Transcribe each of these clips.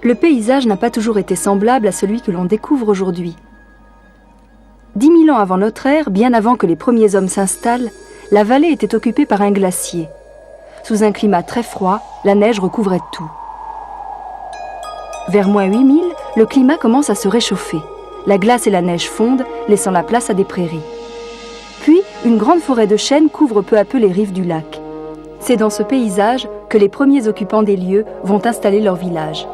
Le paysage n'a pas toujours été semblable à celui que l'on découvre aujourd'hui. 10 000 ans avant notre ère, bien avant que les premiers hommes s'installent, la vallée était occupée par un glacier. Sous un climat très froid, la neige recouvrait tout. Vers moins 8000, le climat commence à se réchauffer. La glace et la neige fondent, laissant la place à des prairies. Puis, une grande forêt de chênes couvre peu à peu les rives du lac. C'est dans ce paysage que les premiers occupants des lieux vont installer leur village.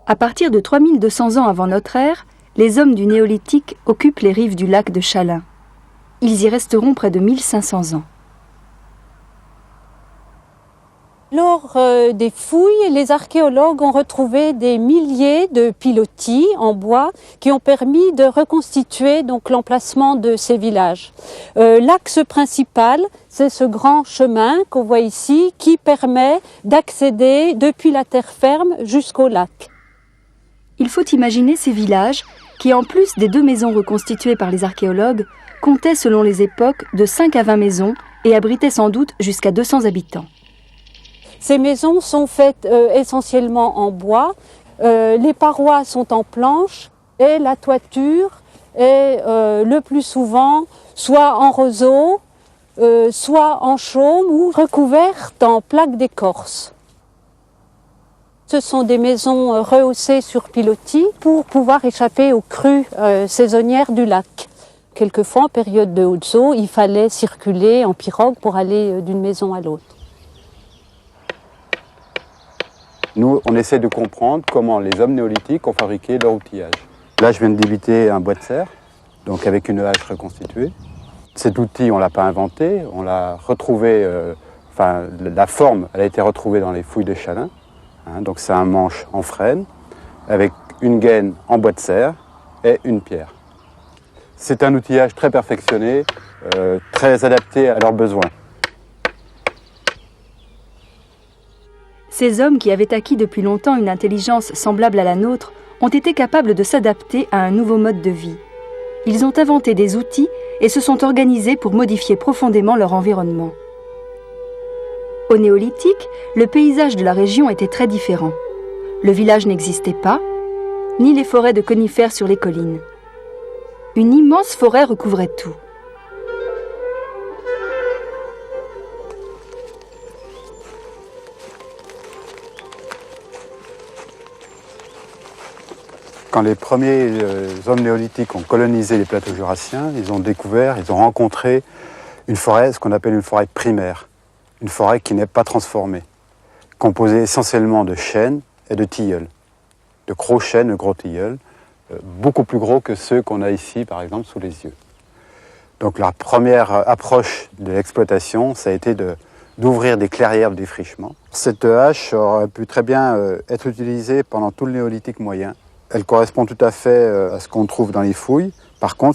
À partir de 3200 ans avant notre ère, les hommes du Néolithique occupent les rives du lac de Chalain. Ils y resteront près de 1500 ans. Lors des fouilles, les archéologues ont retrouvé des milliers de pilotis en bois qui ont permis de reconstituer donc l'emplacement de ces villages. L'axe principal, c'est ce grand chemin qu'on voit ici qui permet d'accéder depuis la terre ferme jusqu'au lac. Il faut imaginer ces villages qui, en plus des 2 maisons reconstituées par les archéologues, comptaient selon les époques de 5 à 20 maisons et abritaient sans doute jusqu'à 200 habitants. Ces maisons sont faites essentiellement en bois, les parois sont en planches et la toiture est le plus souvent soit en roseau, soit en chaume ou recouverte en plaques d'écorce. Ce sont des maisons rehaussées sur pilotis pour pouvoir échapper aux crues saisonnières du lac. Quelquefois, en période de haute eau, il fallait circuler en pirogue pour aller d'une maison à l'autre. Nous, on essaie de comprendre comment les hommes néolithiques ont fabriqué leur outillage. Là, je viens de débiter un bois de serre, donc avec une hache reconstituée. Cet outil, on ne l'a pas inventé, on l'a retrouvé, la forme, elle a été retrouvée dans les fouilles de Chalain. Donc c'est un manche en frêne, avec une gaine en bois de serre et une pierre. C'est un outillage très perfectionné, très adapté à leurs besoins. Ces hommes qui avaient acquis depuis longtemps une intelligence semblable à la nôtre ont été capables de s'adapter à un nouveau mode de vie. Ils ont inventé des outils et se sont organisés pour modifier profondément leur environnement. Au Néolithique, le paysage de la région était très différent. Le village n'existait pas, ni les forêts de conifères sur les collines. Une immense forêt recouvrait tout. Quand les premiers hommes néolithiques ont colonisé les plateaux jurassiens, ils ont rencontré une forêt, ce qu'on appelle une forêt primaire. Une forêt qui n'est pas transformée, composée essentiellement de chênes et de tilleuls, de gros chênes, de gros tilleuls, beaucoup plus gros que ceux qu'on a ici, par exemple, sous les yeux. Donc la première approche de l'exploitation, ça a été d'ouvrir des clairières de défrichement. Cette hache aurait pu très bien être utilisée pendant tout le néolithique moyen. Elle correspond tout à fait à ce qu'on trouve dans les fouilles. Par contre,